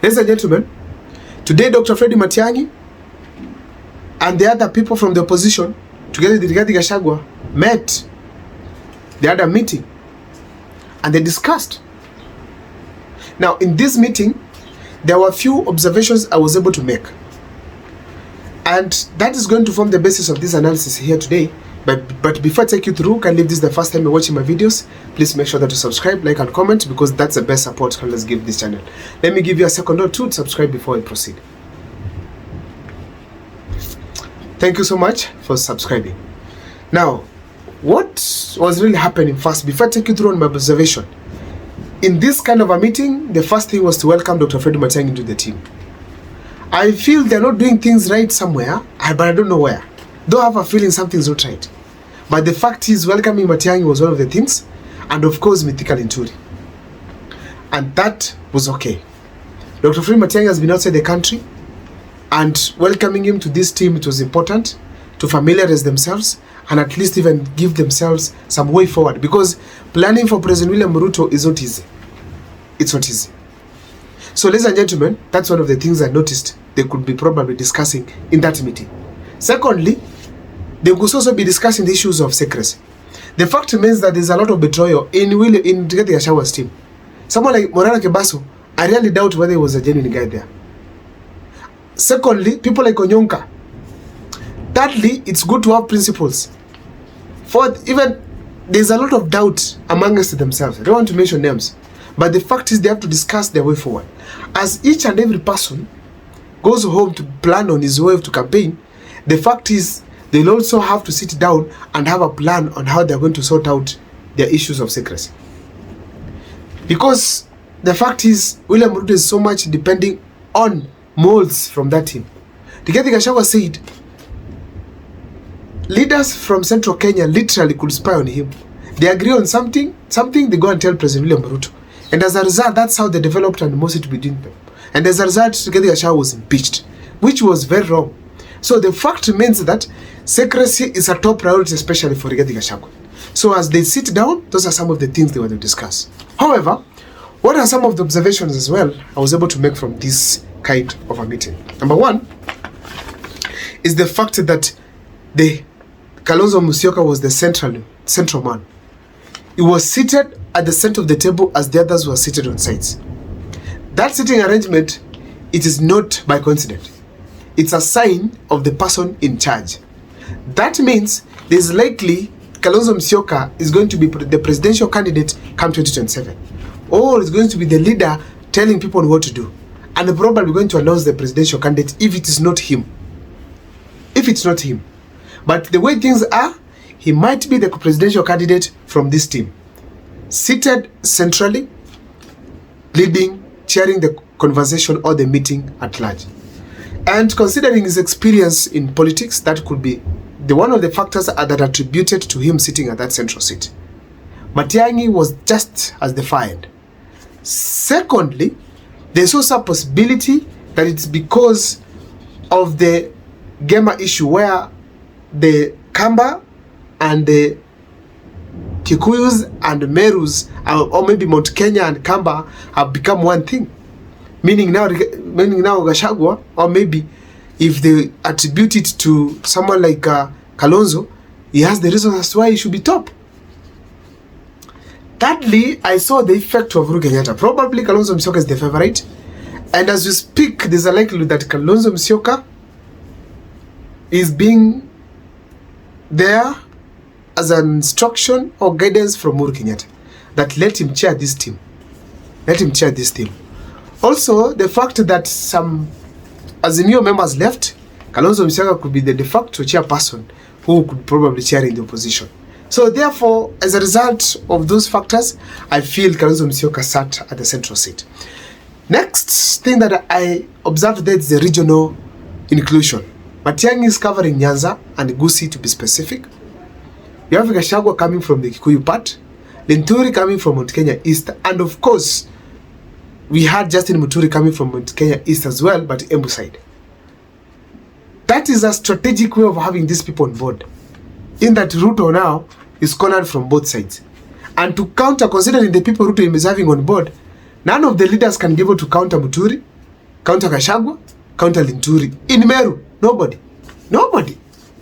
Ladies and gentlemen, today Dr. Freddy Matiang'i and the other people from the opposition, together with Rigathi Gachagua, met. They had a meeting and they discussed. Now, in this meeting, there were a few observations I was able to make. And that is going to form the basis of this analysis here today. But before I take you through, kindly if this is the first time you're watching my videos, please make sure that you subscribe, like, and comment, because that's the best support let's give this channel. Let me give you a second or two to subscribe before I proceed. Thank you so much for subscribing. Now, what was really happening first, before I take you through on my observation, in this kind of a meeting, the first thing was to welcome Dr. Freddy Matiang'i into the team. I feel they're not doing things right somewhere, but I don't know where. Though I have a feeling something's not right. But the fact is, welcoming Matiang'i was one of the things, and of course, Mythical Inturi. And that was okay. Dr. Freddy Matiang'i has been outside the country, and welcoming him to this team, it was important to familiarize themselves and at least even give themselves some way forward, because planning for President William Ruto is not easy. It's not easy. So, ladies and gentlemen, that's one of the things I noticed they could be probably discussing in that meeting. Secondly, they could also be discussing the issues of secrecy. The fact remains that there's a lot of betrayal in Rigathi Gachagua's team. Someone like Morana Kebaso, I really doubt whether he was a genuine guy there. Secondly, people like Onyonka. Thirdly, it's good to have principles. Fourth, even there's a lot of doubt amongst themselves. I don't want to mention names, but the fact is they have to discuss their way forward. As each and every person goes home to plan on his way to campaign, the fact is they'll also have to sit down and have a plan on how they're going to sort out their issues of secrecy. Because the fact is, William Ruto is so much depending on molds from that team. Rigathi Gachagua said leaders from Central Kenya literally could spy on him. They agree on something, they go and tell President William Ruto. And as a result, that's how they developed animosity between them. And as a result, Rigathi Gachagua was impeached, which was very wrong. So the fact remains that secrecy is a top priority, especially for Rigathi Gachagua. So as they sit down, those are some of the things they want to discuss. However, what are some of the observations as well I was able to make from this kind of a meeting? Number one is the fact that the Kalonzo Musyoka was the central man. He was seated at the center of the table as the others were seated on sides. That sitting arrangement, it is not by coincidence. It's a sign of the person in charge. That means there's likely Kalonzo Musyoka is going to be the presidential candidate come 2027. Or is going to be the leader telling people what to do. And they're probably going to announce the presidential candidate if it is not him. If it's not him. But the way things are, he might be the presidential candidate from this team. Seated centrally, leading, chairing the conversation or the meeting at large. And considering his experience in politics, that could be one of the factors that are attributed to him sitting at that central seat. Matiang'i was just as the far end. Secondly, there's also a possibility that it's because of the Gema issue where the Kamba and the Kikuyus and Merus, or maybe Mount Kenya and Kamba, have become one thing. Meaning now Gachagua, or maybe if they attribute it to someone like Kalonzo, he has the reason as to why he should be top. Thirdly, I saw the effect of Uhuru Kenyatta. Probably Kalonzo Musyoka is the favorite. And as we speak, there's a likelihood that Kalonzo Musyoka is being there as an instruction or guidance from Uhuru Kenyatta that let him chair this team. Let him chair this team. Also, the fact that some Azimio members left, Kalonzo Musyoka could be the de facto chairperson who could probably chair in the opposition. So therefore, as a result of those factors, I feel Kalonzo Musyoka sat at the central seat. Next thing that I observed there is the regional inclusion. Matiang'i is covering Nyanza and Gusii, to be specific. You have Gachagua coming from the Kikuyu part, Linturi coming from Mount Kenya East, and of course, we had Justin Muturi coming from Mount Kenya East as well, but Embu side. That is a strategic way of having these people on board. In that Ruto now is cornered from both sides. And to counter, considering the people Ruto is having on board, none of the leaders can be able to counter Muturi, Counter Gachagua, counter Linturi. In Meru, nobody.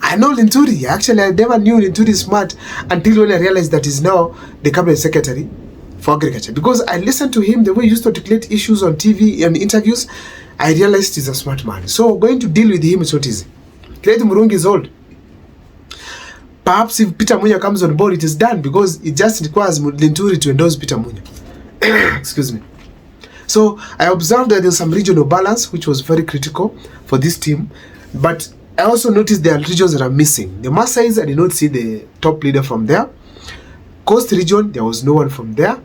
I know Linturi. Actually, I never knew Linturi is smart until when I realized that he's now the cabinet secretary for agriculture. Because I listened to him, the way he used to articulate issues on TV and interviews, I realized he's a smart man. So going to deal with him is not easy. Clement Murungi is old. Perhaps if Peter Munya comes on board, it is done because it just requires Linturi to endorse Peter Munya. Excuse me. So I observed that there's some regional balance, which was very critical for this team. But I also noticed there are regions that are missing. The Maasais, I did not see the top leader from there. Coast region, there was no one from there.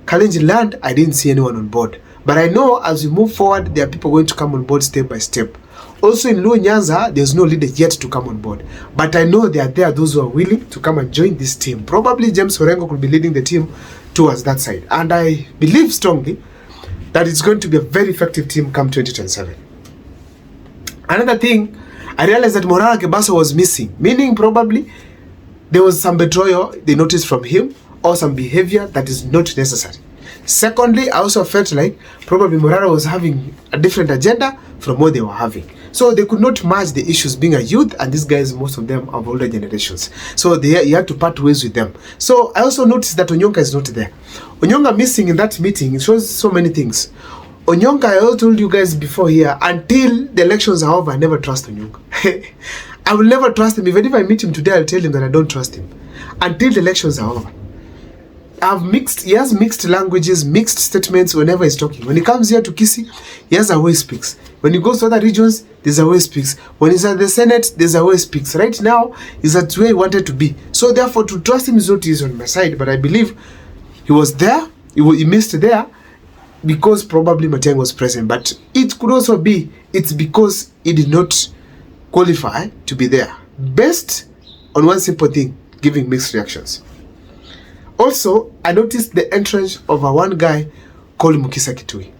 Kalenjin land, I didn't see anyone on board. But I know as we move forward, there are people going to come on board step by step. Also in Luo Nyanza, there's no leader yet to come on board. But I know there are those who are willing to come and join this team. Probably James Orengo could be leading the team towards that side. And I believe strongly that it's going to be a very effective team come 2027. Another thing, I realized that Morara Kebaso was missing. Meaning probably there was some betrayal they noticed from him or some behavior that is not necessary. Secondly, I also felt like probably Morara was having a different agenda from what they were having. So they could not match the issues being a youth, and these guys, most of them are older generations. So he had to part ways with them. So I also noticed that Onyonka is not there. Onyonka missing in that meeting, it shows so many things. Onyonka, I also told you guys before here, until the elections are over, I never trust Onyonka. I will never trust him. Even if I meet him today, I'll tell him that I don't trust him. Until the elections are over. He has mixed languages, mixed statements whenever he's talking. When he comes here to Kisii, he has a way he speaks. When he goes to other regions, there's a way he speaks. When he's at the Senate, there's a way he speaks. Right now, he's at where he wanted to be. So therefore, to trust him is not easy on my side, but I believe he was there, he missed there, because probably Matiang'I was present. But it could also be, it's because he did not qualify to be there. Based on one simple thing, giving mixed reactions. Also, I noticed the entrance of a one guy called Mukisa Kitui.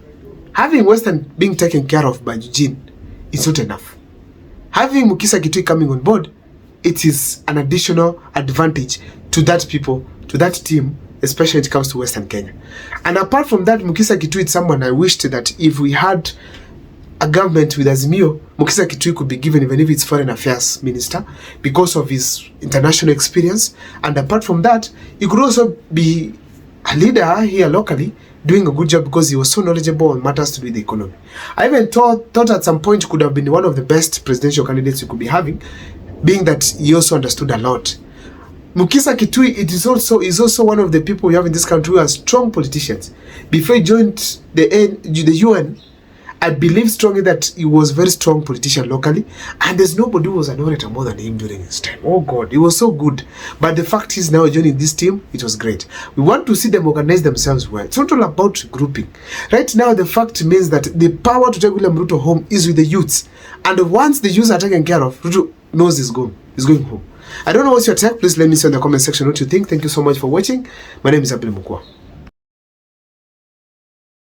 Having Western being taken care of by Eugene is not enough. Having Mukisa Kitui coming on board, it is an additional advantage to that people, to that team, especially when it comes to Western Kenya. And apart from that, Mukisa Kitui is someone I wished that if we had a government with Azimio, Mukisa Kitui could be given, even if it's foreign affairs minister, because of his international experience. And apart from that, he could also be a leader here locally, doing a good job because he was so knowledgeable on matters to do with the economy. I even thought at some point could have been one of the best presidential candidates you could be having, being that he also understood a lot. Mukisa Kitui is also one of the people we have in this country who are strong politicians. Before he joined the UN, I believe strongly that he was a very strong politician locally, and there's nobody who was an orator more than him during his time. Oh God, he was so good. But the fact he's now joining this team, it was great. We want to see them organize themselves well. It's not all about grouping. Right now, the fact means that the power to take William Ruto home is with the youths. And once the youths are taken care of, Ruto knows he's going home. I don't know what's your take. Please let me know in the comment section what you think. Thank you so much for watching. My name is Abel Mukwa.